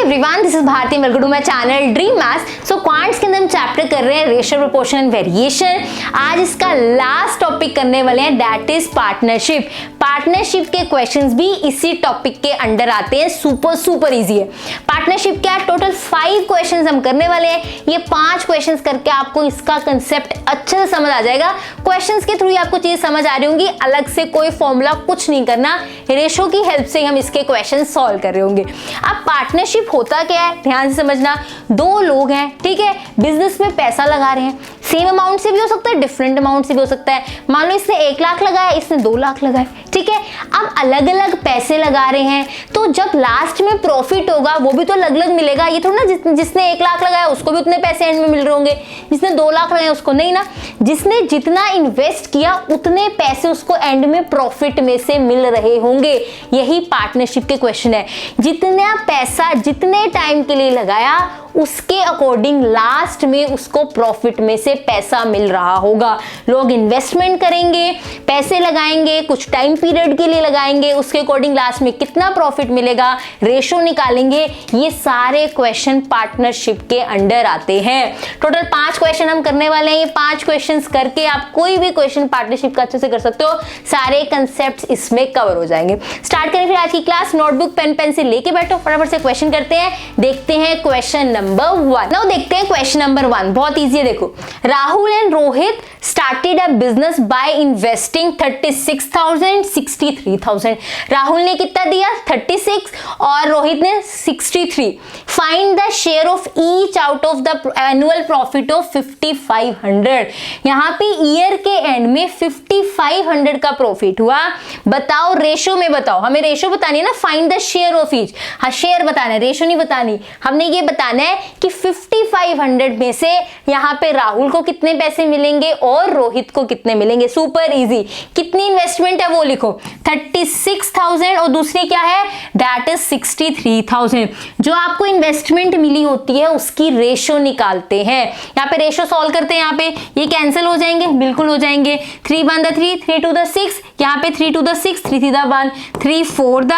Everyone, this is Bharti, welcome to my channel dream maths. So quants के अंदर हम chapter कर रहे हैं रेशियो, प्रोपोर्शन एंड वेरिएशन। आज इसका लास्ट टॉपिक करने वाले हैं, दैट इज पार्टनरशिप। पार्टनरशिप के क्वेश्चंस भी इसी टॉपिक के अंडर आते हैं। सुपर इजी है। पार्टनरशिप क्या, टोटल 5 क्वेश्चंस हम करने वाले हैं। ये 5 क्वेश्चंस करके आपको इसका कंसेप्ट अच्छे से समझ आ जाएगा। क्वेश्चंस के थ्रू ही आपको चीज समझ आ रही होंगी, अलग से कोई फॉर्मूला कुछ नहीं करना, रेशो की हेल्प से हम इसके क्वेश्चन सॉल्व कर रहे होंगे। अब पार्टनरशिप होता क्या है, ध्यान से समझना। 2 लोग हैं, ठीक है, बिजनेस में पैसा लगा रहे हैं। सेम अमाउंट से भी हो सकता है, डिफरेंट अमाउंट से भी हो सकता है। मान लो इसने 1 लाख लगाया, इसने 2 लाख लगाए, ठीक है। अब अलग अलग पैसे लगा रहे हैं, तो जब लास्ट में प्रॉफिट होगा वो भी तो अलग अलग मिलेगा। ये थोड़ा ना जिसने 1 लाख लगाया उसको भी उतने पैसे एंड में मिल रहे होंगे, जिसने 2 लाख लगाए उसको नहीं ना। जिसने जितना इन्वेस्ट किया उतने पैसे उसको एंड में प्रॉफिट में से मिल रहे होंगे। यही पार्टनरशिप के क्वेश्चन है। जितना पैसा जितने टाइम के लिए लगाया उसके अकॉर्डिंग लास्ट में उसको प्रॉफिट में से पैसा मिल रहा होगा। लोग इन्वेस्टमेंट करेंगे, पैसे लगाएंगे, कुछ टाइम पीरियड के लिए लगाएंगे, उसके अकॉर्डिंग लास्ट में कितना प्रॉफिट मिलेगा, रेशो निकालेंगे। ये सारे क्वेश्चन पार्टनरशिप के अंडर आते हैं। टोटल 5 क्वेश्चन हम करने वाले हैं। ये 5 क्वेश्चन करके आप कोई भी क्वेश्चन पार्टनरशिप का अच्छे से कर सकते हो। सारे कंसेप्ट इसमें कवर हो जाएंगे। स्टार्ट करें फिर आज की क्लास। नोटबुक पेन पेंसिल लेके बैठो, फटाफट से क्वेश्चन करते हैं। देखते हैं क्वेश्चन नंबर 1। नाउ देखते हैं क्वेश्चन नंबर 1। बहुत इजी है, देखो। Rahul and Rohit started a business by investing 36,000 63,000। Rahul ने कितना दिया 36 और रोहित ने 63। Find the share of each out of the annual profit of 5500। यहाँ पे ईयर के एंड में 5500 का प्रॉफिट हुआ। बताओ रेशो में, बताओ, हमें रेशो बतानी है ना। Find the share of each, हाँ शेयर बताना है, रेशो नहीं बतानी। हमने ये बताना है कि 5500 में से यहाँ पे राहुल को कितने पैसे मिलेंगे और रोहित को कितने मिलेंगे। Super easy. कितनी इन्वेस्टमेंट है वो लिखो, 36,000 और दूसरी क्या है, दैट इज 63,000। जो आपको इन्वेस्टमेंट मिली होती है उसकी रेशो निकालते हैं। यहाँ पे रेशो सॉल्व करते हैं। यहाँ पे ये कैंसिल हो जाएंगे, बिल्कुल हो जाएंगे। 3 1 3, 3 2 6, यहाँ पे 3 2 6, 3 3 1, 3 4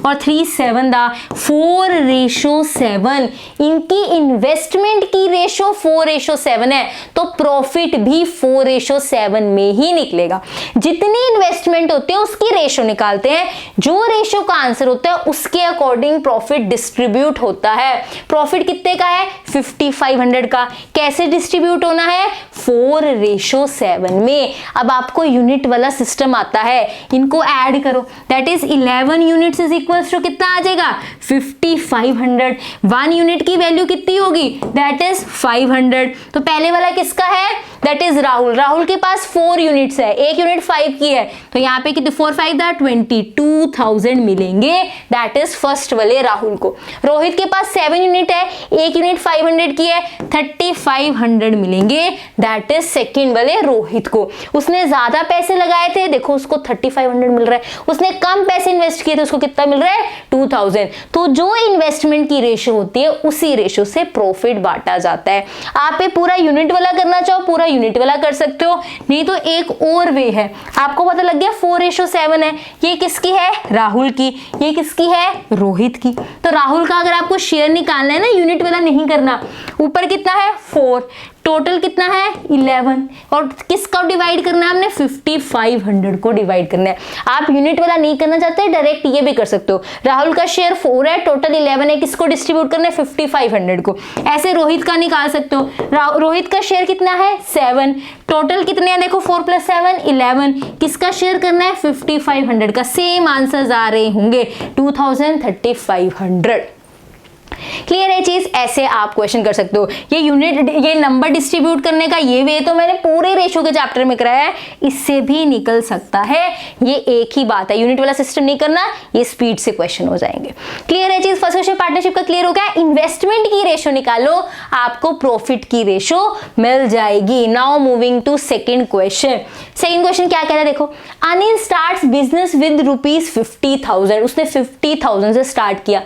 और 3 7 4:7। इनकी इन्वेस्टमेंट की रेशो 4:7 है, तो प्रॉफिट भी 4:7 में ही निकलेगा। जितनी इन्वेस्टमेंट होती है उसकी रेशो निकालते हैं। जो रेशो का आंसर होता है उसके अकॉर्डिंग प्रॉफिट डिस्ट्रीब्यूट होता है। प्रॉफिट कितने का है, 5500 का। कैसे डिस्ट्रीब्यूट होना है, 4:7 में। अब आपको यूनिट वाला सिस्टम आता है, इनको ऐड करो, that is 11 units is equals to कितना आ जाएगा, 5500। 1 यूनिट की वैल्यू कितनी होगी, दैट इज 500। तो पहले वाला किसका है, दैट इज राहुल। राहुल के पास 4 यूनिट्स है, 1 यूनिट 5 की है, तो यहाँ पे कितने 4 5 22,000 मिलेंगे, दैट इज फर्स्ट वाले राहुल को। रोहित के पास 7 यूनिट है, 1 यूनिट 500 की है, 3500 मिलेंगे, दैट इज सेकंड वाले रोहित को। उसने ज्यादा पैसे लगाए थे, देखो उसको 3500 मिल रहा है। उसने कम पैसे इन्वेस्ट किए थे, उसको कितना मिल रहा है, 2000। तो जो इन्वेस्टमेंट की रेशो होती है उसी रेशो से प्रॉफिट बांटा जाता है। आप ये पूरा यूनिट वाला करना चाहो पूरा यूनिट वाला कर सकते हो, नहीं तो एक और वे है। आपको पता लग गया 4:7 है। ये किसकी है, राहुल की। ये किसकी है, रोहित की। तो राहुल का अगर आपको शेयर निकालना है ना, यूनिट वाला नहीं करना। ऊपर कितना है 4, टोटल कितना है 11, और किसका डिवाइड करना है हमने, 5500 को डिवाइड करना है। आप यूनिट वाला नहीं करना चाहते डायरेक्ट ये भी कर सकते हो। राहुल का शेयर 4 है, टोटल 11 है, किसको डिस्ट्रीब्यूट करना है, 5500 को। ऐसे रोहित का निकाल सकते हो। रोहित का शेयर कितना है 7, टोटल कितने हैं देखो 4 + 7 11, किसका शेयर करना है 5500 का। सेम आंसर्स आ रहे होंगे 2000 3500। क्लियर है चीज, ऐसे आप क्वेश्चन कर सकते हो। ये यूनिट, ये नंबर डिस्ट्रीब्यूट करने का ये वे तो मैंने पूरे रेशो के चैप्टर में कराया है, इससे भी निकल सकता है। ये एक ही बात है, यूनिट वाला सिस्टम नहीं करना, ये स्पीड से क्वेश्चन हो जाएंगे। क्लियर है चीज, फर्स्ट क्वेश्चन पार्टनरशिप का क्लियर हो गया। इन्वेस्टमेंट की रेशो निकालो, आपको प्रॉफिट की रेशो मिल जाएगी। Now moving to second question. Second question क्या कह रहा है देखो, अनिल स्टार्ट्स बिजनेस विद ₹50,000। उसने 50,000 से स्टार्ट किया।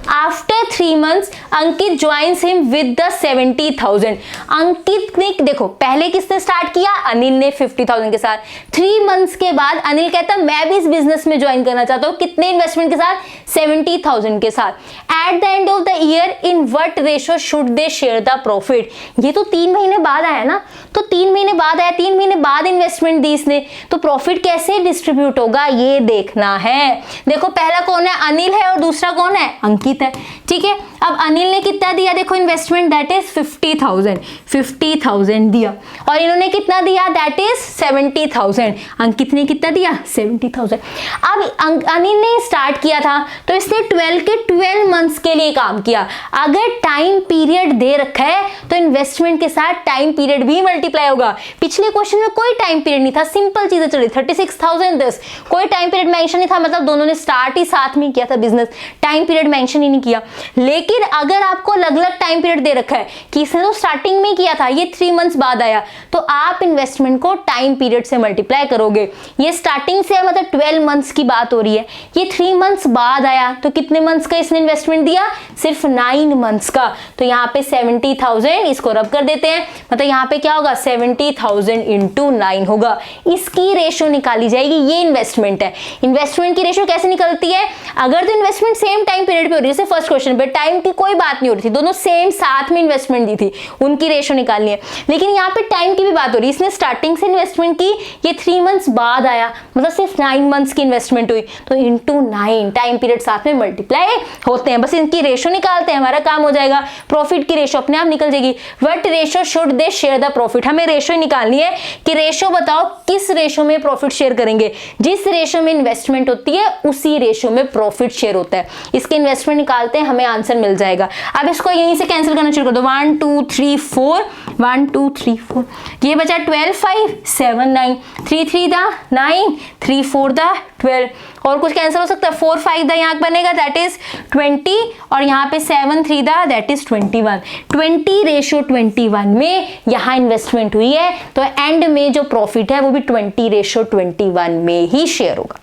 After 3 months Ankit joins him with the 70,000। अंकित ने देखो पहले किसने स्टार्ट किया, अनिल ने 50,000 के साथ। 3 months के बाद अनिल कहता मैं भी इस बिजनेस में ज्वाइन करना चाहता हूँ, कितने इन्वेस्टमेंट के साथ, 70,000 के साथ। At the end of the year year in what ratio should they share the profit. ये तो 3 महीने बाद आया ना, तो 3 महीने बाद आया, 3 महीने बाद इन्वेस्टमेंट दी इसने, तो प्रॉफिट कैसे डिस्ट्रीब्यूट होगा ये देखना है। देखो पहला कौन है, अनिल है, और दूसरा कौन है, अंकित है। ठीक है, अब अनिल ने कितना दिया, देखो इन्वेस्टमेंट दैट इज 50,000 दिया, और इन्होंने कितना दिया, दैट इज 70,000। अंकित ने कितना दिया, 70,000। अब अनिल ने स्टार्ट किया था तो इसने 12 मंथ्स के लिए काम किया। अगर टाइम पीरियड दे रखा है तो इन्वेस्टमेंट के साथ टाइम पीरियड भी मल्टीप्लाई होगा। पिछले क्वेश्चन में कोई टाइम पीरियड नहीं था, सिंपल चीजें चल रही, 36,010, कोई टाइम पीरियड मेंशन नहीं था, मतलब दोनों ने स्टार्ट ही साथ में किया था बिजनेस, टाइम पीरियड मेंशन ही नहीं किया। लेकिन अगर आपको अलग अलग टाइम पीरियड दे रखा है कि इसने तो स्टार्टिंग में किया था, ये 3 मंथ्स बाद आया, तो आप इन्वेस्टमेंट को टाइम पीरियड से मल्टीप्लाई करोगे। ये स्टार्टिंग से मतलब 12 मंथ्स की बात हो रही है, ये 3 मंथ्स बाद आया, तो कितने मंथ्स का इसने इन्वेस्टमेंट दिया, सिर्फ 9 मंथ्स का। तो यहाँ पे 70,000, इसको रब कर देते हैं, मतलब यहाँ पे क्या होगा, 70,000 इंटू 9 होगा। इसकी रेशो निकाली जाएगी, ये इन्वेस्टमेंट है। इन्वेस्टमेंट की रेशो कैसे निकलती है, अगर तो इन्वेस्टमेंट सेम टाइम पीरियड पे हो रही है, जैसे फर्स्ट क्वेश्चन पे टाइम की कोई बात नहीं हो रही थी, दोनों सेम साथ में इन्वेस्टमेंट दी थी, उनकी रेशो निकालनी है। लेकिन यहाँ पे टाइम की भी बात हो रही है, इसने स्टार्टिंग से इन्वेस्टमेंट की, ये 3 मंथ्स बाद आया, मतलब सिर्फ 9 मंथ्स की इन्वेस्टमेंट हुई, तो इंटू 9 टाइम पीरियड साथ में मल्टीप्लाई होते हैं। बस इनकी रेशो निकालते हैं, हमारा काम हो जाएगा। प्रॉफिट की रेशो अपने आप निकल जाएगी। What ratio should they share the profit, हमें रेशो निकालनी है कि रेशो बताओ किस रेशो में प्रॉफिट शेयर करेंगे। जिस रेशो में इन्वेस्टमेंट होती है उसी रेशो में प्रॉफिट शेयर होता है। इसके इन्वेस्टमेंट निकालते हैं, हमें आंसर मिल जाएगा। अब इसको यहीं से कैंसिल करना शुरू कर दो, 1 2 3 4, 1 2 3 4, ये बचा 12 5 7 9, 3 3 दा 9, 3 4 दा 12, और कुछ कैंसिल हो सकता है, 4 5 दा यहाँ बनेगा, दैट इज 20, और यहाँ पे 7 3 दा दैट इज 21। 20:21 में यहाँ इन्वेस्टमेंट हुई है, तो एंड में जो प्रॉफिट है वो भी 20:21 में ही शेयर होगा।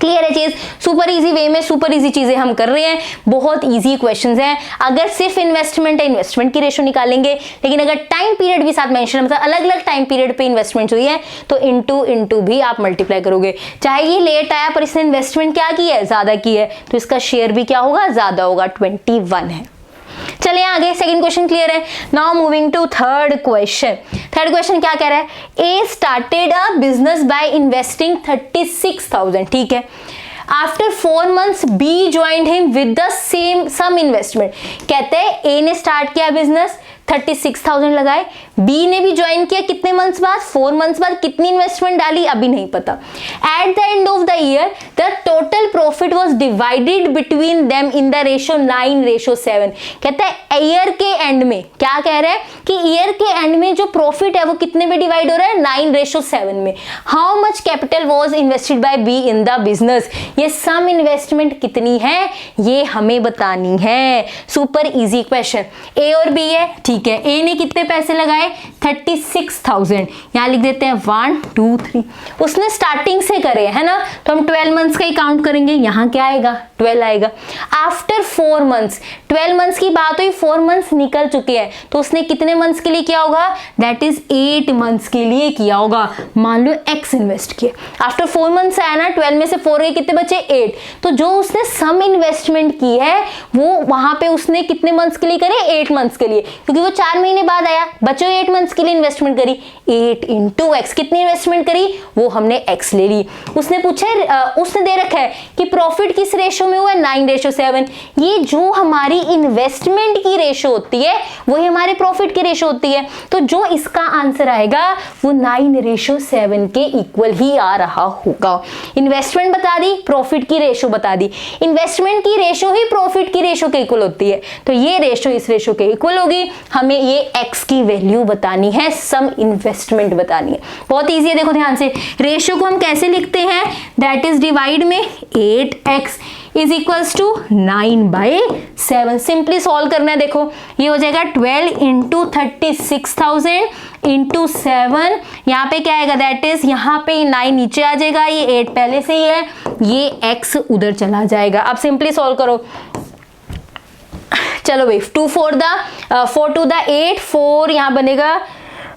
क्लियर है चीज, सुपर इजी वे में सुपर इजी चीजें हम कर रहे हैं, बहुत इजी क्वेश्चंस हैं। अगर सिर्फ इन्वेस्टमेंट है, इन्वेस्टमेंट की रेशो निकालेंगे, लेकिन अगर टाइम पीरियड भी साथ मेंशन, मतलब अलग अलग टाइम पीरियड पे इन्वेस्टमेंट हुई है, तो इंटू भी आप मल्टीप्लाई करोगे। चाहे ये लेट आया पर इसने इन्वेस्टमेंट क्या की है, ज्यादा की है, तो इसका शेयर भी क्या होगा, ज्यादा होगा, 21 है। चलिए आगे, सेकंड क्वेश्चन क्लियर है। Now moving to third question. Third question क्या कह रहा है, A started a business by investing 36,000, ठीक है। After 4 months B joined him with the same sum investment. कहते हैं ए ने स्टार्ट किया बिजनेस, 36,000 लगाए, बी ने भी ज्वाइन किया कितने मंथ्स बाद, 4 मंथ्स बाद, कितनी इन्वेस्टमेंट डाली अभी नहीं पता। At the end of the year the total profit was divided between them in the ratio 9:7। कहता है ईयर के एंड में, क्या कह रहा है कि ईयर के एंड में जो प्रॉफिट है वो कितने में डिवाइड हो रहा है, 9:7 में। How much capital was invested bye be in the business, ये सम इन्वेस्टमेंट कितनी है ये हमें बतानी है। सुपर इजी क्वेश्चन, ए और बी है, ठीक है। ए ने कितने पैसे लगाए, 36,000, यहां लिख देते हैं 1 2 3, उसने स्टार्टिंग से करे है ना, तो हम 12 मंथ्स का ही काउंट करेंगे, यहां क्या आएगा, 12 आएगा। आफ्टर 4 मंथ्स, 12 मंथ्स की बात हुई, 4 मंथ्स निकल चुके हैं, तो उसने कितने मंथ्स के लिए किया होगा, दैट इज 8 मंथ्स के लिए किया होगा। मान लो एक्स इन्वेस्ट किए, आफ्टर 4 मंथ्स आया ना, 12 में से 4 गए, कितने बचे, 8, तो जो उसने सम इन्वेस्टमेंट की है वो वहां पे उसने कितने मंथ्स के लिए करे, 8 मंथ्स के लिए, क्योंकि वो 4 महीने बाद आया, बचो 8 मंथ्स के लिए इन्वेस्टमेंट करी, 8 इंटू एक्स, कितनी इन्वेस्टमेंट करी, वो हमने एक्स ले ली। उसने पूछा उसने दे रखा है कि प्रॉफिट किस रेशो में हुआ है, 9:7। ये जो हमारी इन्वेस्टमेंट की रेशो होती है वही हमारे प्रॉफिट की रेशो होती है, तो जो इसका आंसर आएगा वो 9:7 के इक्वल ही आ रहा होगा। इन्वेस्टमेंट बता दी, प्रॉफिट की रेशो बता दी, इन्वेस्टमेंट की रेशो ही प्रॉफिट की रेशो के इक्वल होती है, तो ये रेशो इस रेशो के इक्वल होगी। हमें ये एक्स की वैल्यू बतानी है, सम इन्वेस्टमेंट बतानी है, बहुत इजी है। देखो ध्यान से, रेशो को हम कैसे लिखते हैं, दैट इज डिवाइड में 8x is equals to 9/7। Simply solve करना है, देखो ये हो जाएगा 12 इंटू 36,000 इंटू 7, यहाँ पे क्या आएगा, दैट इज यहाँ पे 9 नीचे आ जाएगा, ये 8 पहले से ही है, ये x उधर चला जाएगा। अब सिंपली सॉल्व करो, चलो भाई, 2 4 4 2 8, 4 यहाँ बनेगा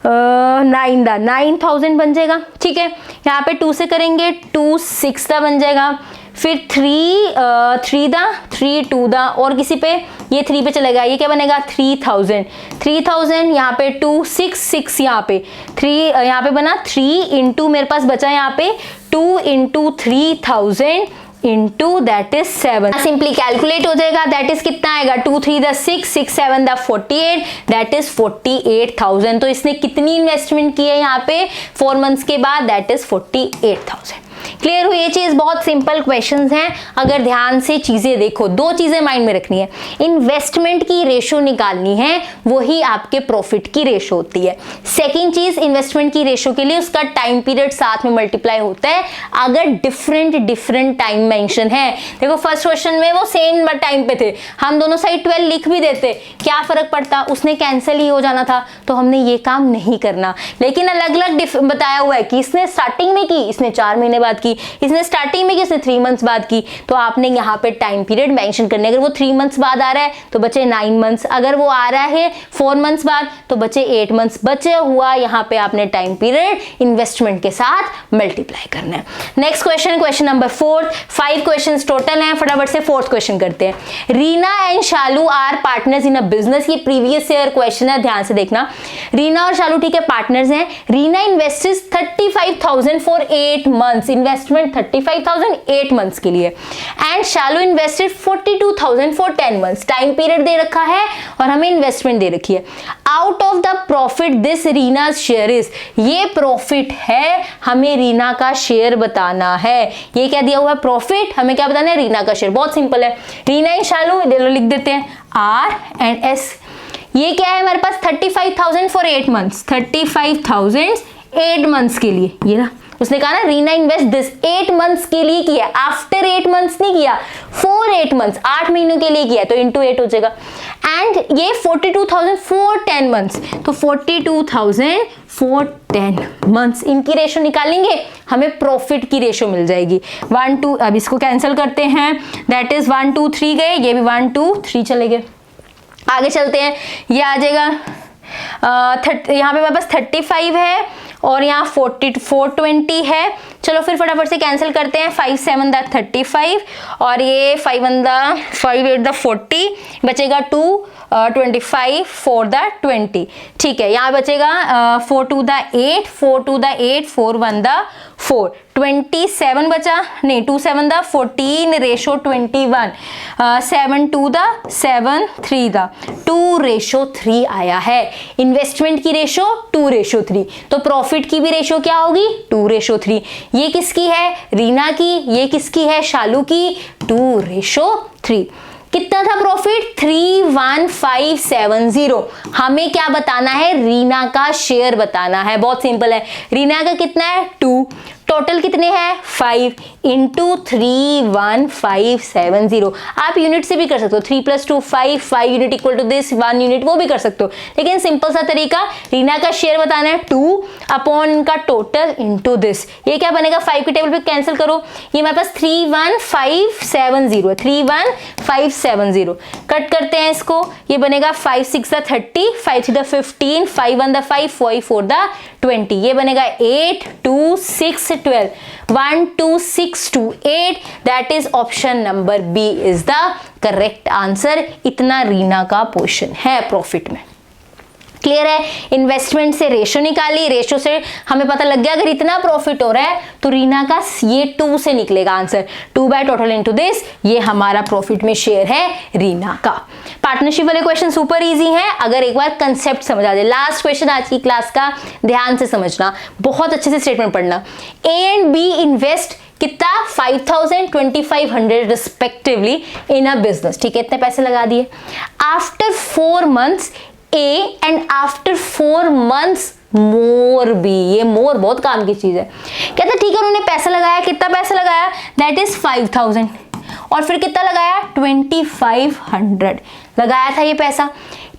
9 दा 9,000 बन जाएगा, ठीक है। यहाँ पे 2 से करेंगे 2 6 दा बन जाएगा, फिर 3 3 दा 3 2 दा, और किसी पे ये 3 पे चलेगा, ये क्या बनेगा 3000, 3000 यहाँ पे 2 6 6 यहाँ पे 3 यहाँ पे बना 3 इंटू मेरे पास बचा यहाँ पे 2 into 3000 into that is 7, simply calculate हो जाएगा। दैट इज कितना आएगा 2 3 द 6 6 7 द 48, दैट इज 48,000। तो इसने कितनी इन्वेस्टमेंट की है यहाँ पे 4 मंथ्स के बाद, दैट इज 48,000। क्लियर हुई ये चीज? बहुत सिंपल क्वेश्चंस हैं, अगर ध्यान से चीजें देखो। 2 चीजें माइंड में रखनी है, इन्वेस्टमेंट की रेशो निकालनी है, वही आपके प्रॉफिट की रेशो होती है। सेकंड चीज, इन्वेस्टमेंट की रेशो के लिए उसका टाइम पीरियड साथ में मल्टीप्लाई होता है अगर डिफरेंट टाइम मेंशन है। देखो फर्स्ट क्वेश्चन में वो सेम टाइम पे थे, हम दोनों साइड 12 लिख भी देते, क्या फर्क पड़ता, उसने कैंसिल ही हो जाना था, तो हमने ये काम नहीं करना। लेकिन अलग अलग बताया हुआ है कि इसने स्टार्टिंग में की, इसने 4 महीने बाद की, इसने स्टार्टिंग में की, इसने 3 मंथ्स बाद की, तो आपने यहाँ पे टाइम पीरियड मेंशन करने। अगर वो 3 मंथ्स बाद आ रहा है तो बचे 9 मंथ्स, अगर वो आ रहा है 4 मंथ्स बाद तो बचे 8 मंथ्स। बचे हुआ यहाँ पे आपने टाइम पीरियड इन्वेस्टमेंट के साथ मल्टीप्लाई करना है। Next question, question number 4, 5 questions total हैं, फटाफट से 4th क्वेश्चन करते हैं। Reena and Shalu are partners in a business, ये प्रीवियस ईयर क्वेश्चन है, ध्यान से देखना। रीना और शालू ठीक है पार्टनर्स हैं। Reena invested 35,000 for 8 months, investment 35,000 8 months के लिए, and Shalu invested 42,000 for 10 months. Time period दे रखा है और हमें इन्वेस्टमेंट दे रखी है। Out of the profit this Reena share is, ये प्रॉफिट है, हमें रीना का शेयर बताना है। ये क्या दिया हुआ है प्रॉफिट, हमें क्या बताना है रीना का शेयर। बहुत सिंपल है, रीना एंड शालू लिख देते हैं आर एंड एस। ये क्या है हमारे पास 35,000 फॉर 8 मंथ्स, 35,000 8 मंथ्स के लिए। ये ना उसने कहा ना रीना इन्वेस्ट दिस 8 मंथ्स के लिए किया, आफ्टर 8 मंथ्स नहीं किया, फॉर 8 मंथ्स 8 महीनों के लिए किया, तो इंटू 8 हो जाएगा। एंड ये 42,000 फॉर 10 मंथ्स, तो 42,000 फॉर 10 मंथ्स, इनकी रेशो निकालेंगे, हमें प्रॉफिट की रेशो मिल जाएगी। 1 2, अब इसको कैंसिल करते हैं, दैट इज 1 2 3 गए, ये भी 1 2 3 चले गए। आगे चलते हैं, ये आ जाएगा यहाँ पे मेरे पास 35 है और यहाँ 420 है। चलो फिर फटाफट से कैंसिल करते हैं, 5 7 द 35 और ये 5 1 द 5 8 द 40, बचेगा 2 25 4 द 20। ठीक है, यहाँ बचेगा 4 2 द 8 4 2 द 8 4 1 द 4, 27 बचा, नहीं 2 7 द 14 रेशो 21, 7 2 द 7 3 द 2:3 आया है। इन्वेस्टमेंट की रेशो 2:3, तो प्रॉफिट की भी रेशो क्या होगी 2:3। ये किसकी है रीना की, ये किसकी है शालू की, 2:3। कितना था प्रॉफिट 31570। हमें क्या बताना है रीना का शेयर बताना है, बहुत सिंपल है। रीना का कितना है 2, टोटल कितने हैं 5 इंटू 31570। आप यूनिट से भी कर सकते हो, 3 + 2 5, 5 unit equal to this 1 unit, वो भी कर सकते हो, लेकिन सिंपल सा तरीका, रीना का शेयर बताना है 2 अपॉन इनका टोटल इंटू दिस। ये क्या बनेगा 5 के टेबल पे कैंसिल करो, ये हमारे पास 31570 है, 31570 कट करते हैं इसको, ये बनेगा 5 6 द 30, 5 3 द 15, 5 1 द 5, 5 4 द 20, ये बनेगा 8 2 6 12, 1 2 6 2 8, that is option number B is the correct answer. इतना रीना का पोर्शन है प्रॉफिट में। क्लियर है, इन्वेस्टमेंट से रेशो निकाली, रेशो से हमें पता लग गया अगर इतना प्रॉफिट हो रहा है तो रीना का ये 2 से निकलेगा answer, 2 by total into this, ये हमारा प्रॉफिट में शेयर है रीना का। पार्टनरशिप वाले क्वेश्चन सुपर इजी हैं अगर एक बार कंसेप्ट समझ आ जाए। लास्ट क्वेश्चन आज की क्लास का, ध्यान से समझना, बहुत अच्छे से स्टेटमेंट पढ़ना। ए एंड बी इन्वेस्ट कितना 5,000 2500 रिस्पेक्टिवली इन अ बिजनेस, ठीक है, इतने पैसे लगा दिए। After 4 months A and after 4 months more B, ये मोर बहुत काम की चीज है। कहते ठीक है उन्होंने पैसा लगाया, कितना पैसा लगाया, दैट इज 5,000, और फिर कितना लगाया 2500 लगाया था ये पैसा।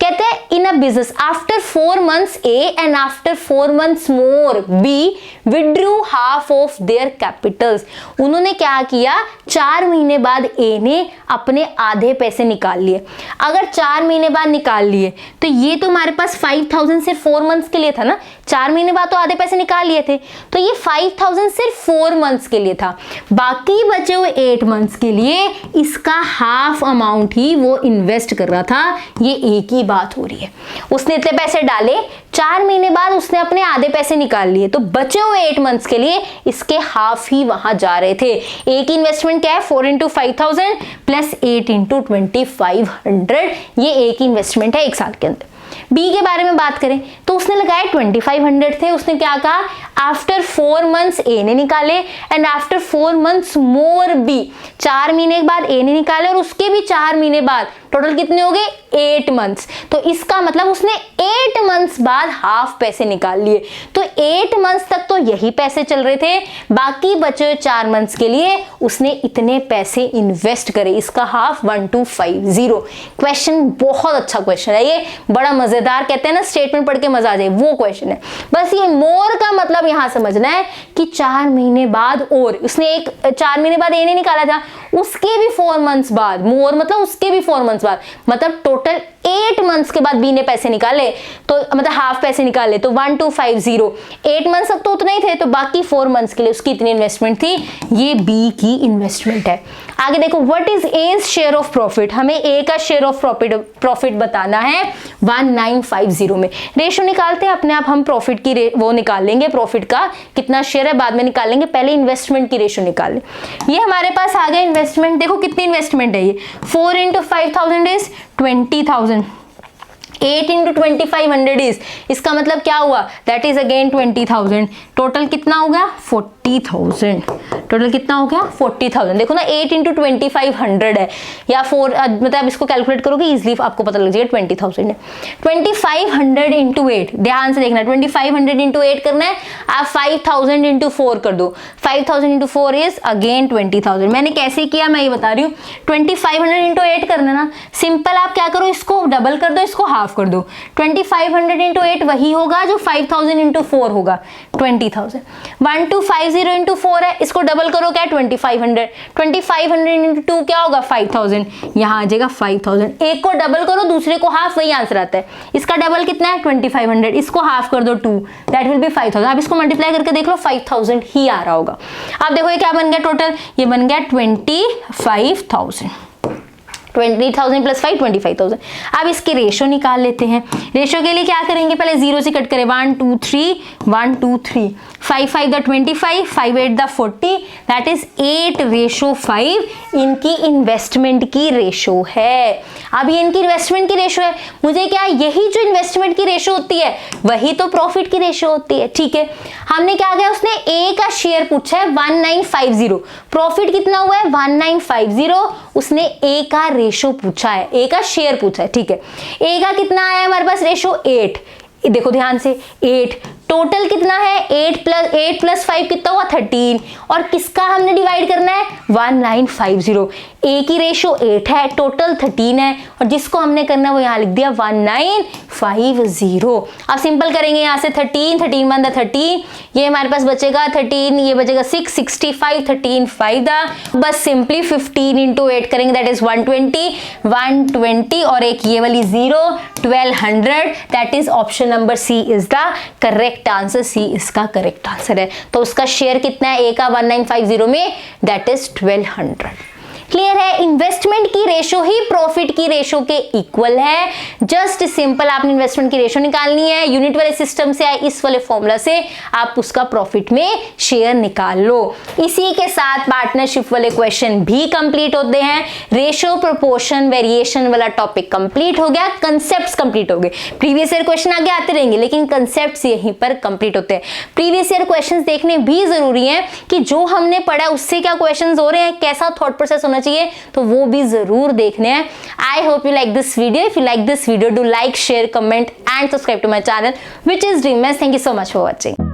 कहते हैं in a business after 4 months A and after 4 months more B withdrew half of their capitals. उन्होंने क्या किया 4 महीने बाद ए ने अपने आधे पैसे निकाल लिए। अगर 4 महीने बाद निकाल लिए तो ये तो हमारे पास 5,000 से 4 मंथ्स के लिए था ना, 4 महीने बाद तो आधे पैसे निकाल लिए थे, तो ये 5000 सिर्फ 4 मंथ्स के लिए था। बाकी बचे हुए 8 मंथ्स के लिए इसका हाफ अमाउंट ही वो इन्वेस्ट कर रहा था। ये एक ही बात हो रही है, उसने इतने पैसे डाले, 4 महीने बाद उसने अपने आधे पैसे निकाल लिए, तो बचे हुए 8 मंथ्स के लिए इसके हाफ ही वहां जा रहे थे। एक इन्वेस्टमेंट क्या है, 4 इंटू 5000 प्लस 8 इंटू 2500, ये एक इन्वेस्टमेंट है 1 साल के अंदर। बी के बारे में बात करें तो उसने लगाए 2500 थे, उसने क्या कहा, आफ्टर 4 मंथ्स ए ने निकाले and after 4 months more B, 4 महीने के बाद ए ने निकाले और उसके भी 4 महीने बाद, टोटल कितने हो गए 8 मंथ्स। तो इसका मतलब उसने 8 मंथ्स बाद हाफ पैसे निकाल लिए। तो 8 मंथ्स तक तो यही पैसे चल रहे थे, बाकी बचे 4 मंथ्स के लिए उसने इतने पैसे इन्वेस्ट करे, इसका हाफ 1250। क्वेश्चन बहुत अच्छा क्वेश्चन है, ये बड़ा मजेदार, कहते हैं ना स्टेटमेंट पढ़ के मजा आ जाए, वो क्वेश्चन है। बस ये मोर का मतलब यहां समझना है कि 4 महीने बाद, और उसने एक 4 महीने बाद ए ने निकाला था, उसके भी 4 मंथ्स बाद, मोर मतलब उसके भी 4 मंथ्स बाद, मतलब टोटल 8 मंथ्स के बाद बी ने पैसे निकाले, तो मतलब हाफ पैसे निकाले, तो 1250। 8 मंथ्स तक तो उतना ही थे, तो बाकी 4 मंथ्स के लिए उसकी इतनी इन्वेस्टमेंट थी, ये बी की इन्वेस्टमेंट है। आगे देखो, what is A's share of profit, हमें ए का शेयर ऑफ प्रॉफिट बताना है 1950 में। रेशो निकालते हैं अपने आप, हम प्रॉफिट की वो निकाल लेंगे, प्रॉफिट का कितना शेयर है बाद में निकाल लेंगे, पहले इन्वेस्टमेंट की रेशो निकाल लें। ये हमारे पास आ गया इन्वेस्टमेंट, देखो कितनी इन्वेस्टमेंट है ये, 4 इंटू 5000 इज 20,000, 8 इंटू 2500 इज, इसका मतलब क्या हुआ, दैट इज अगेन 20,000, टोटल कितना हो गया 40,000, टोटल कितना हो गया 40,000। देखो ना 8 इंटू 2500 है, या 4 मतलब इसको कैलकुलेट करोगे इजिली आपको पता लग जाएगा 20,000 है। 2500 इंटू 8, ध्यान से देखना, 2500 इंटू 8 करना है, आप 5000 इंटू 4 कर दो, 5000 इंटू 4 इज अगेन 20,000। मैंने कैसे किया मैं ये बता रही हूँ, 2500 इंटू 8 करना ना, सिंपल आप क्या करो, इसको डबल कर दो, इसको हाफ कर दो, 2500 इंटू 8 वही होगा जो 5000 इंटू 4 होगा, 20,000। 1250 इंटू 4 है, इसको डबल करो क्या 2500, 2500 इंटू 2 क्या होगा 5000, यहाँ आ जाएगा 5000। एक को डबल करो दूसरे को हाफ, वही आंसर आता है। इसका डबल कितना है 2500, इसको हाफ कर दो 2, दैट विल बी 5000। अब इसको मल्टीप्लाई करके देख लो 5000 ही आ रहा होगा। अब देखो ये क्या बन गया टोटल, ये बन गया 25,000, 20,000 प्लस 5 25,000। अब इसके रेशो निकाल लेते हैं। रेशो के लिए क्या करेंगे, पहले 0 से कट करें, 1 2 3 1 2 3, 5 5 द 25, 5 8 द 40, दैट इज 8:5 इनकी इन्वेस्टमेंट की रेशो है। अब ये इनकी इन्वेस्टमेंट की रेशो है, मुझे क्या, यही जो इन्वेस्टमेंट की रेशो होती है वही तो प्रॉफिट की रेशो होती है, ठीक है। हमने क्या किया, उसने ए का शेयर पूछा है 1950, प्रॉफिट कितना हुआ है 1950, उसने ए का रेशो पूछा है, ए का शेयर पूछा है, ठीक है। ए का कितना आया हमारे पास रेशो 8, देखो ध्यान से 8, टोटल कितना है 8 प्लस 5 कितना हुआ 13, और किसका हमने डिवाइड करना है 1950। ए की रेशो 8 है, टोटल 13 है, और जिसको हमने करना है वो यहाँ लिख दिया 1950। अब सिंपल करेंगे यहाँ से 13 13 1 13, ये हमारे पास बचेगा 13, ये बचेगा 6 65, 13 5 दा, बस सिंपली 15 इंटू 8 करेंगे, दैट इज 120, और एक ये वाली 0, 1200, that is option number C is the correct answer, C इसका करेक्ट आंसर है। तो उसका शेयर कितना है ए का 1950 में, दैट इज 1200। क्लियर है, इन्वेस्टमेंट की रेशो ही प्रॉफिट की रेशो के इक्वल है। जस्ट सिंपल आपने इन्वेस्टमेंट की रेशो निकालनी है, यूनिट वाले सिस्टम से, इस वाले फॉर्मूला से आप उसका प्रॉफिट में शेयर निकाल लो। इसी के साथ पार्टनरशिप वाले क्वेश्चन भी कंप्लीट होते हैं। रेशो, प्रोपोर्शन, वेरिएशन वाला टॉपिक कंप्लीट हो गया, कंसेप्ट कंप्लीट हो गए। प्रीवियस ईयर क्वेश्चन आगे आते रहेंगे लेकिन कंसेप्ट यहीं पर कंप्लीट होते हैं। प्रीवियस ईयर क्वेश्चन देखने भी जरूरी है कि जो हमने पढ़ा उससे क्या क्वेश्चन हो रहे हैं, कैसा थॉट प्रोसेस होना चाहिए, तो वो भी जरूर देखने हैं। I hope you like this video. If you like this video, do like, share, comment and subscribe to my channel which is dream maths. Thank you so much for watching.